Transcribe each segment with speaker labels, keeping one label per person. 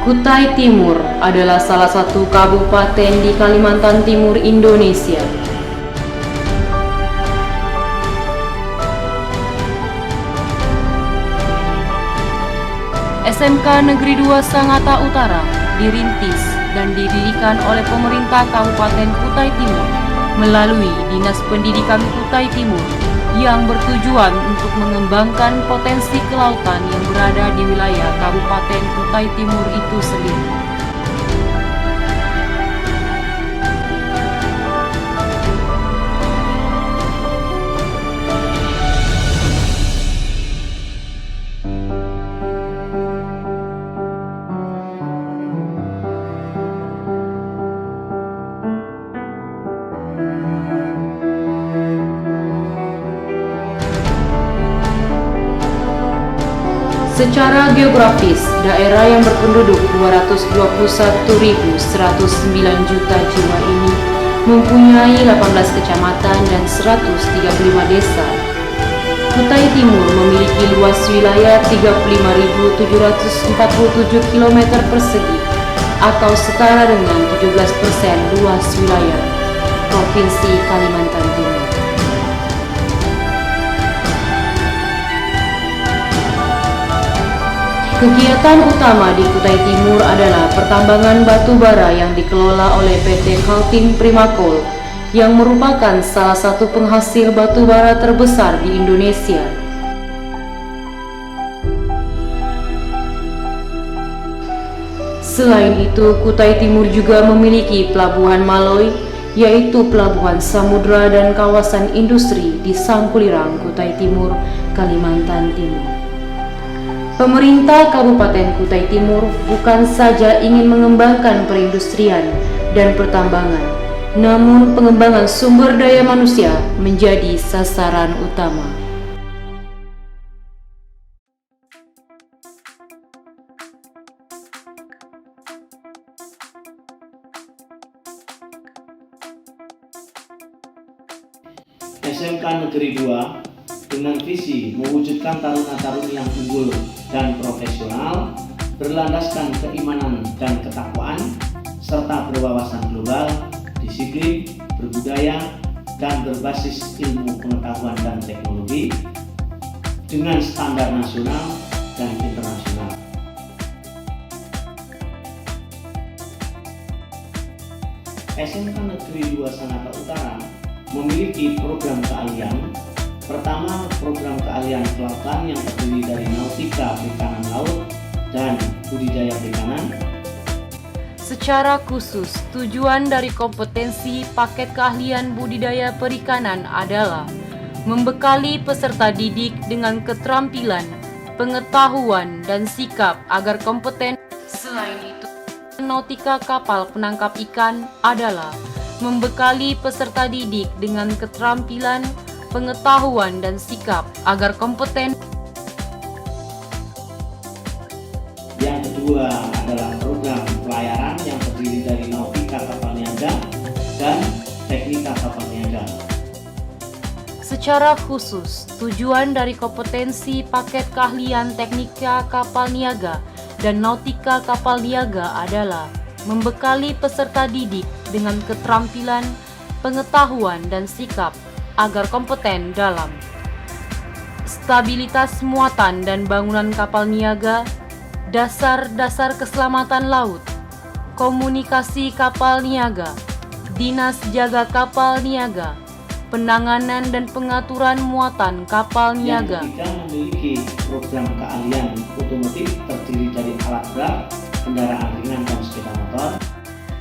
Speaker 1: Kutai Timur adalah salah satu kabupaten di Kalimantan Timur, Indonesia. SMK Negeri 2 Sangatta Utara dirintis dan didirikan oleh pemerintah Kabupaten Kutai Timur melalui Dinas Pendidikan Kutai Timur yang bertujuan untuk mengembangkan potensi kelautan yang berada di wilayah Kabupaten Kutai Timur itu sendiri. Secara geografis, daerah yang berpenduduk 221.109 juta jiwa ini mempunyai 18 kecamatan dan 135 desa. Kutai Timur memiliki luas wilayah 35.747 km persegi atau setara dengan 17% luas wilayah Provinsi Kalimantan Timur. Kegiatan utama di Kutai Timur adalah pertambangan batu bara yang dikelola oleh PT Kaltim Primakol yang merupakan salah satu penghasil batu bara terbesar di Indonesia. Selain itu, Kutai Timur juga memiliki Pelabuhan Maloi, yaitu pelabuhan samudra dan kawasan industri di Sangkulirang, Kutai Timur, Kalimantan Timur. Pemerintah Kabupaten Kutai Timur bukan saja ingin mengembangkan perindustrian dan pertambangan, namun pengembangan sumber daya manusia menjadi sasaran utama.
Speaker 2: SMK Negeri 2 dengan visi mewujudkan taruna-taruni yang unggul dan profesional, berlandaskan keimanan dan ketakwaan, serta berwawasan global, disiplin, berbudaya, dan berbasis ilmu pengetahuan dan teknologi dengan standar nasional dan internasional. SMK Negeri 2 Sangatta Utara memiliki program keahlian. Pertama, program keahlian kelautan yang terdiri dari nautika perikanan laut dan budidaya perikanan.
Speaker 1: Secara khusus, tujuan dari kompetensi paket keahlian budidaya perikanan adalah membekali peserta didik dengan keterampilan, pengetahuan, dan sikap agar kompeten. Selain itu, nautika kapal penangkap ikan adalah membekali peserta didik dengan keterampilan, pengetahuan, dan sikap agar kompeten.
Speaker 2: Yang kedua adalah program pelayaran yang terdiri dari nautika kapal niaga dan teknika kapal niaga.
Speaker 1: Secara khusus, tujuan dari kompetensi paket keahlian teknika kapal niaga dan nautika kapal niaga adalah membekali peserta didik dengan keterampilan, pengetahuan, dan sikap agar kompeten dalam stabilitas muatan dan bangunan kapal niaga, dasar-dasar keselamatan laut, komunikasi kapal niaga, dinas jaga kapal niaga, penanganan dan pengaturan muatan kapal niaga.
Speaker 2: Yang ketiga, memiliki program keahlian otomotif terdiri dari alat berat, kendaraan ringan, dan sepeda motor.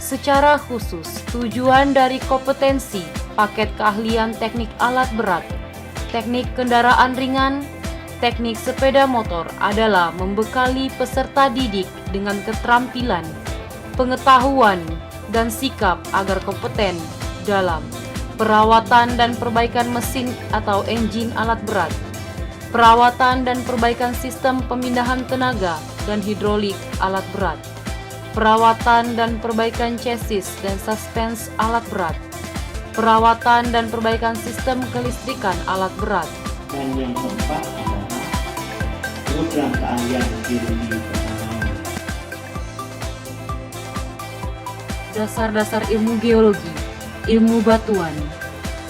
Speaker 1: Secara khusus, tujuan dari kompetensi paket keahlian teknik alat berat, teknik kendaraan ringan, teknik sepeda motor adalah membekali peserta didik dengan keterampilan, pengetahuan, dan sikap agar kompeten dalam perawatan dan perbaikan mesin atau engine alat berat, perawatan dan perbaikan sistem pemindahan tenaga dan hidrolik alat berat, perawatan dan perbaikan chassis dan suspens alat berat, perawatan dan perbaikan sistem kelistrikan alat berat.
Speaker 2: Dan yang keempat adalah program keahlian geologi pertambangan.
Speaker 1: dasar-dasar ilmu geologi, ilmu batuan,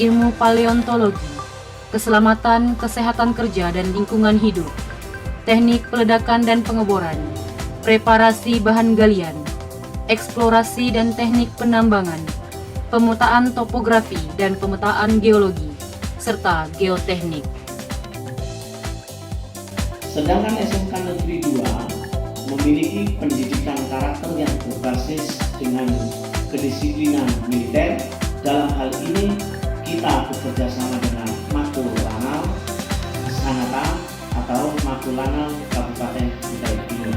Speaker 1: ilmu paleontologi, keselamatan, kesehatan kerja dan lingkungan hidup, teknik peledakan dan pengeboran, preparasi bahan galian, eksplorasi dan teknik penambangan, pemetaan topografi dan pemetaan geologi, serta geoteknik.
Speaker 2: Sedangkan SMK Negeri 2 memiliki pendidikan karakter yang berbasis dengan kedisiplinan militer. Dalam hal ini kita bekerja sama dengan Makulanal Sanata atau Makulanal Kabupaten Kutai Timur.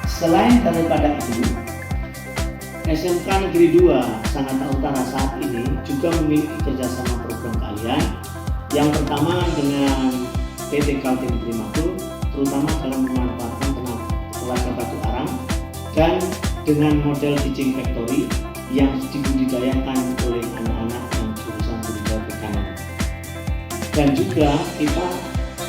Speaker 2: Selain daripada itu, SMK Negeri 2 Sanata Utara saat ini juga memiliki kerjasama program keahlian. Yang pertama dengan PT Kaltim Trimagul, terutama dalam memanfaatkan tenaga batu arang, dan dengan model teaching factory yang dibudidayakan oleh anak-anak yang jurusan budidaya perikanan. Dan juga kita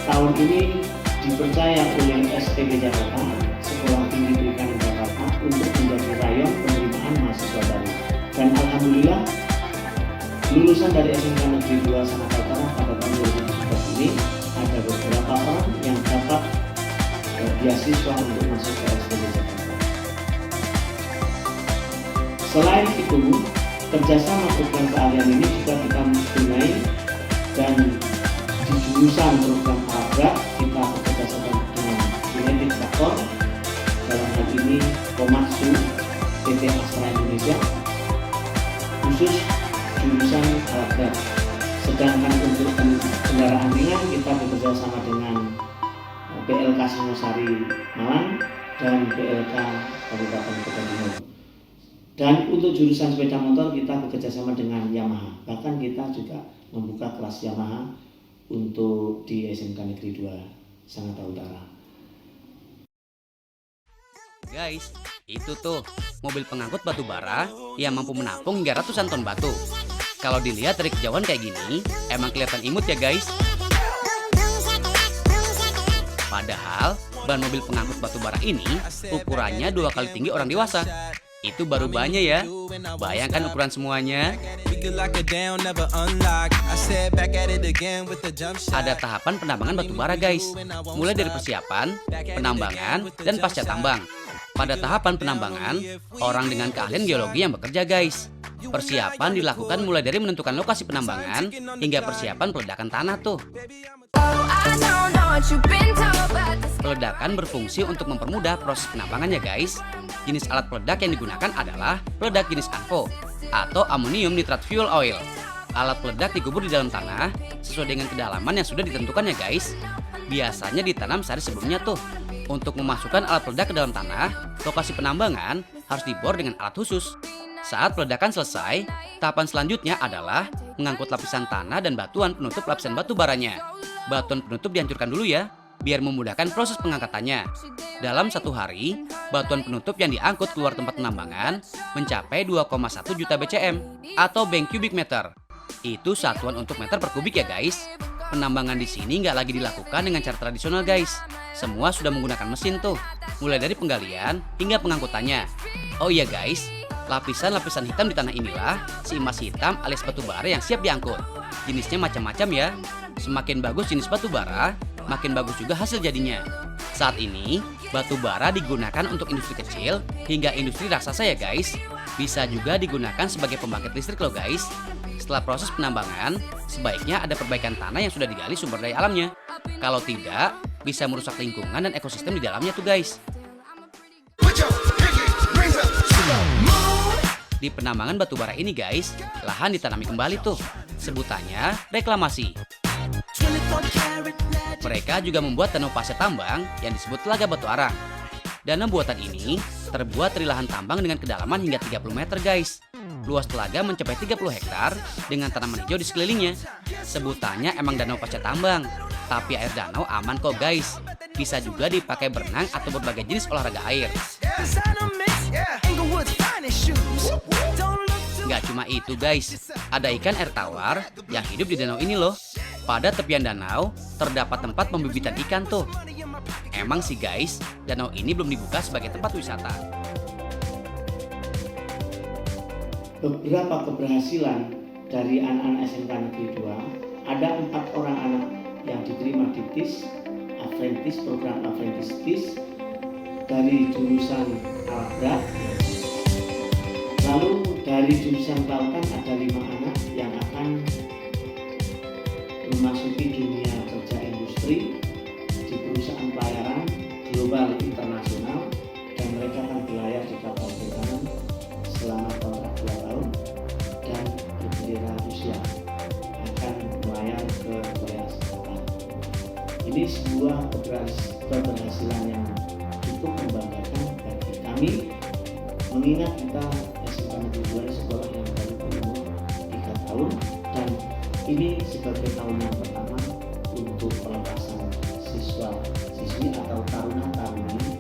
Speaker 2: tahun ini dipercaya oleh STB Jakarta, Sekolah Tinggi Perikanan Jakarta, untuk menjadi rayon penerimaan mahasiswa baru. Dan alhamdulillah lulusan dari SMK Negeri 2 Sanata Utara pada tahun 2017 ini ada beberapa orang yang dapat beasiswa untuk masuk ke STB Jakarta. Selain itu, kerjasama program keahlian ini juga kita mempunyai, dan di jurusan program Arabra kita bekerjasama dengan Genetik Faktor, dalam hal ini Komatsu, PT Astra Indonesia, khusus jurusan Arabra. Sedangkan untuk kendaraan ringan kita bekerja sama dengan PLK Singosari Malang dan PLK Kabupaten Kutai Timur. Dan untuk jurusan sepeda motor kita bekerja sama dengan Yamaha. Bahkan kita juga membuka kelas Yamaha untuk di SMK Negeri 2 Sanata Utara.
Speaker 3: Guys, itu tuh mobil pengangkut batu bara yang mampu menampung hingga ratusan ton batu. Kalau dilihat dari kejauhan kayak gini, emang kelihatan imut ya guys. Padahal ban mobil pengangkut batu bara ini ukurannya 2 kali tinggi orang dewasa. Itu baru bannya ya. Bayangkan ukuran semuanya. Ada tahapan penambangan batu bara guys. Mulai dari persiapan, penambangan, dan pasca tambang. Pada tahapan penambangan, orang dengan keahlian geologi yang bekerja guys. Persiapan dilakukan mulai dari menentukan lokasi penambangan hingga persiapan peledakan tanah tuh. Peledakan berfungsi untuk mempermudah proses penambangannya guys. Jenis alat peledak yang digunakan adalah peledak jenis ANFO atau Ammonium Nitrate Fuel Oil. Alat peledak dikubur di dalam tanah sesuai dengan kedalaman yang sudah ditentukannya guys. Biasanya ditanam sehari sebelumnya tuh. Untuk memasukkan alat peledak ke dalam tanah, lokasi penambangan harus dibor dengan alat khusus. Saat peledakan selesai, tahapan selanjutnya adalah mengangkut lapisan tanah dan batuan penutup lapisan batu baranya. Batuan penutup dihancurkan dulu ya, biar memudahkan proses pengangkatannya. Dalam 1 hari, batuan penutup yang diangkut keluar tempat penambangan mencapai 2,1 juta BCM atau bank cubic meter. Itu satuan untuk meter per kubik ya guys. Penambangan di sini nggak lagi dilakukan dengan cara tradisional guys. Semua sudah menggunakan mesin tuh, mulai dari penggalian hingga pengangkutannya. Oh iya guys, lapisan-lapisan hitam di tanah inilah si emas hitam alias batu bara yang siap diangkut. Jenisnya macam-macam ya. Semakin bagus jenis batu bara, makin bagus juga hasil jadinya. Saat ini, batu bara digunakan untuk industri kecil hingga industri raksasa ya guys. Bisa juga digunakan sebagai pembangkit listrik loh guys. Setelah proses penambangan, sebaiknya ada perbaikan tanah yang sudah digali sumber daya alamnya. Kalau tidak, bisa merusak lingkungan dan ekosistem di dalamnya tuh guys. Di penambangan batu bara ini guys, lahan ditanami kembali tuh. Sebutannya reklamasi. Mereka juga membuat danau pasir tambang yang disebut Telaga Batu Arang. Danau buatan ini terbuat dari lahan tambang dengan kedalaman hingga 30 meter guys. Luas telaga mencapai 30 hektar dengan tanaman hijau di sekelilingnya. Sebutannya emang danau pasca tambang, tapi air danau aman kok guys. Bisa juga dipakai berenang atau berbagai jenis olahraga air. Gak cuma itu guys, ada ikan air tawar yang hidup di danau ini loh. Pada tepian danau terdapat tempat pembibitan ikan tuh. Emang sih guys, danau ini belum dibuka sebagai tempat wisata.
Speaker 2: beberapa keberhasilan dari anak-anak SMK Negeri 2, ada 4 orang anak yang diterima di TIS, Apprentice, program Apprentice TIS dari jurusan alat berat. Lalu dari jurusan kelautan ada 5 anak yang akan memasuki dunia kerja industri di perusahaan pelayaran global internasional, dan mereka akan berlayar di kapal perikanan selama kontrak 2 tahun dan berbendera Rusia, akan melayar ke Korea Selatan. Ini sebuah keberhasilan yang cukup membanggakan bagi kami, mengingat kita SMK Negeri 2 sekolah yang baru berumur 3 tahun, dan ini sebagai tahun yang pertama untuk pelepasan siswa-siswi atau taruna-taruni